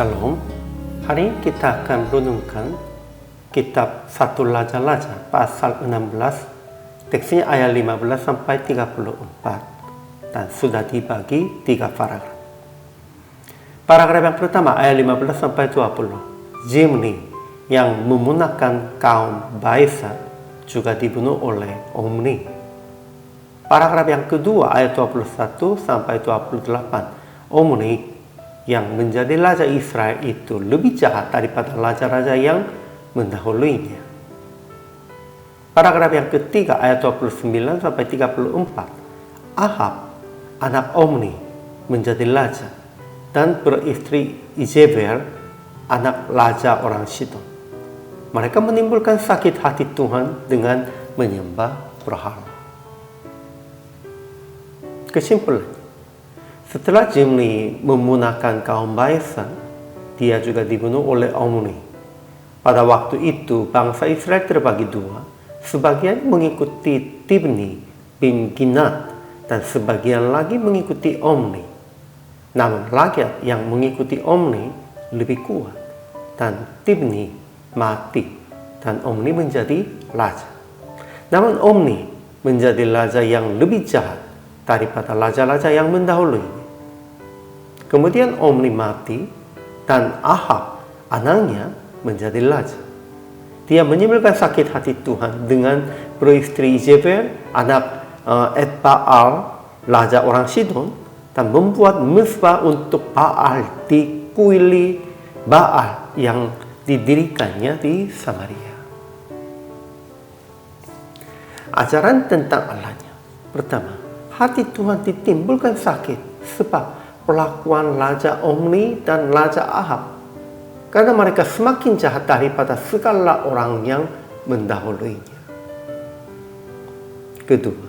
Shalom. Hari ini kita akan renungkan kitab 1 Raja-Raja pasal 16, teksnya ayat 15 sampai 34 dan sudah dibagi 3 paragraf. Paragraf yang pertama ayat 15 sampai 20. Zimri yang memunahkan kaum Baesa juga dibunuh oleh Omri. Paragraf yang kedua ayat 21 sampai 28. Omri yang menjadi raja Israel itu lebih jahat daripada raja-raja yang mendahulunya. Paragraf yang ketiga ayat 29 sampai 34. Ahab, anak Omri, menjadi raja dan beristri Izebel, anak raja orang Sidon. Mereka menimbulkan sakit hati Tuhan dengan menyembah berhala. Kesimpulan, setelah Zimri memunahkan kaum Baesa, dia juga dibunuh oleh Omri. Pada waktu itu, bangsa Israel terbagi dua. Sebagian mengikuti Tibni bin Ginat dan sebagian lagi mengikuti Omri. Namun rakyat yang mengikuti Omri lebih kuat dan Tibni mati dan Omri menjadi raja. Namun Omri menjadi raja yang lebih jahat daripada raja-raja yang mendahului. Kemudian Omri mati dan Ahab, anaknya, menjadi raja. Dia menimbulkan sakit hati Tuhan dengan beristri Izebel, anak Etbaal, raja orang Sidon, dan membuat mezbah untuk Baal di kuili Baal yang didirikannya di Samaria. Ajaran tentang Allahnya. Pertama, hati Tuhan ditimbulkan sakit sebab pelakuan Raja Omri dan Raja Ahab, karena mereka semakin jahat daripada segala orang yang mendahulunya. Kedua,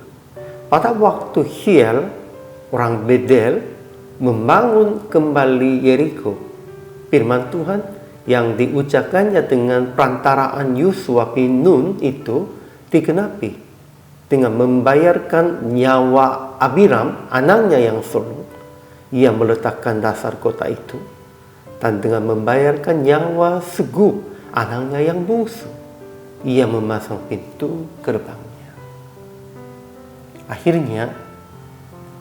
pada waktu Hiel, orang Bedel, membangun kembali Yeriko, firman Tuhan yang diucapkannya dengan perantaraan Yosua bin Nun itu digenapi dengan membayarkan nyawa Abiram, anaknya yang sulung. Ia meletakkan dasar kota itu, dan dengan membayarkan nyawa Segub, anaknya yang bungsu, ia memasang pintu gerbangnya. Akhirnya,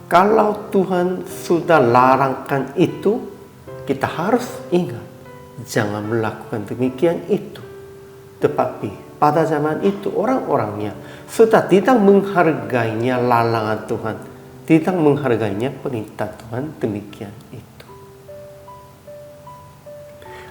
kalau Tuhan sudah larangkan itu, kita harus ingat, jangan melakukan demikian itu. Tetapi pada zaman itu orang-orangnya sudah tidak menghargainya larangan Tuhan, tidak menghargainya perintah Tuhan demikian itu.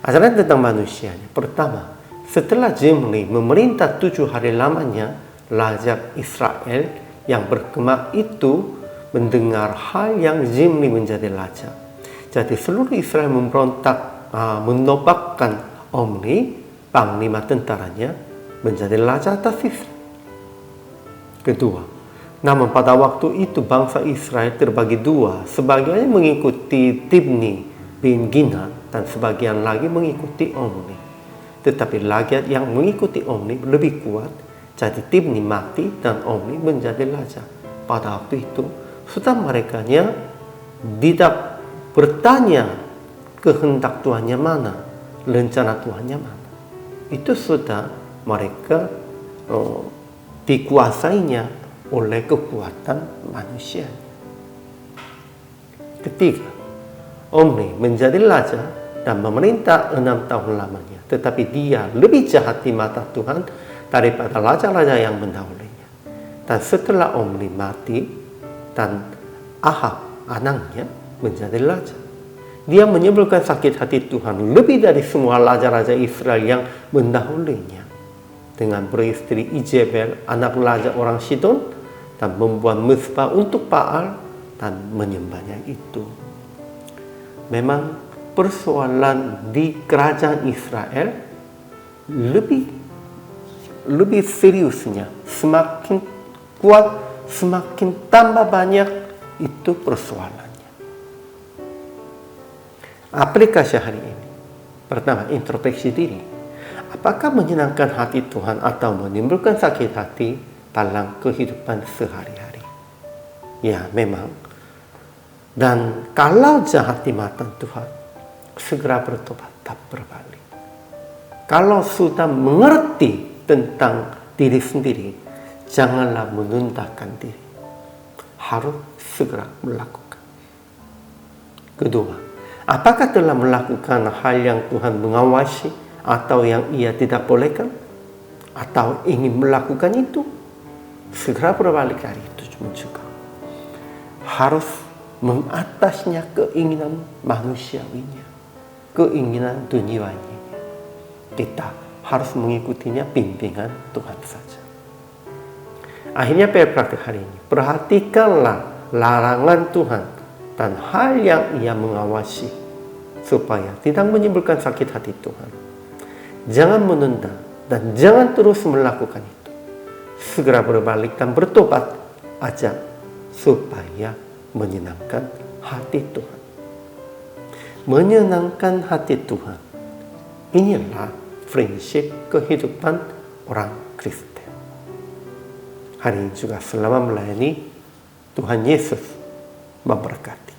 Ajaran tentang manusianya. Pertama, setelah Zimri memerintah 7 hari lamanya, raja Israel yang berkemah itu mendengar hal yang Zimri menjadi raja. Jadi seluruh Israel memberontak, menobakkan Omri, panglima tentaranya, menjadi raja atas Israel. Kedua, namun pada waktu itu bangsa Israel terbagi dua. Sebagian mengikuti Tibni bin Ginat dan sebagian lagi mengikuti Omri. Tetapi rakyat yang mengikuti Omri lebih kuat. Jadi Tibni mati dan Omri menjadi raja. Pada waktu itu sudah mereka tidak bertanya kehendak Tuhannya mana, rencana Tuhannya mana. Itu sudah mereka dikuasainya oleh kekuatan manusia. Ketiga, Omri menjadi raja dan memerintah 6 tahun lamanya. Tetapi dia lebih jahat di mata Tuhan daripada raja-raja yang mendahulunya. Dan setelah Omri mati dan Ahab, anaknya, menjadi raja, dia menimbulkan sakit hati Tuhan lebih dari semua raja-raja Israel yang mendahulunya, dengan beristri Izebel, anak raja orang Sidon, dan membuat mezbah untuk Baal dan menyembahnya itu. Memang persoalan di kerajaan Israel lebih seriusnya, semakin kuat, semakin tambah banyak itu persoalannya. Aplikasi hari ini. Pertama, introspeksi diri. Apakah menyenangkan hati Tuhan atau menimbulkan sakit hati dalam kehidupan sehari-hari? Ya, memang. Dan kalau jahat di mata Tuhan, segera bertobat dan berbalik. Kalau sudah mengerti tentang diri sendiri, janganlah menundukkan diri. Harus segera melakukan. Kedua, apakah telah melakukan hal yang Tuhan mengawasi atau yang ia tidak bolehkan? Atau ingin melakukan itu? Segera berbalik dari itu juga. Harus mengatasnya keinginan manusiawinya, keinginan duniawinya. Kita harus mengikutinya bimbingan Tuhan saja. Akhirnya praktik hari ini, perhatikanlah larangan Tuhan dan hal yang ia mengawasi supaya tidak menimbulkan sakit hati Tuhan. Jangan menunda dan jangan terus melakukan itu. Segera berbalik dan bertobat aja supaya menyenangkan hati Tuhan. Menyenangkan hati Tuhan, inilah prinsip kehidupan orang Kristen. Hari ini juga selama melayani, Tuhan Yesus memberkati.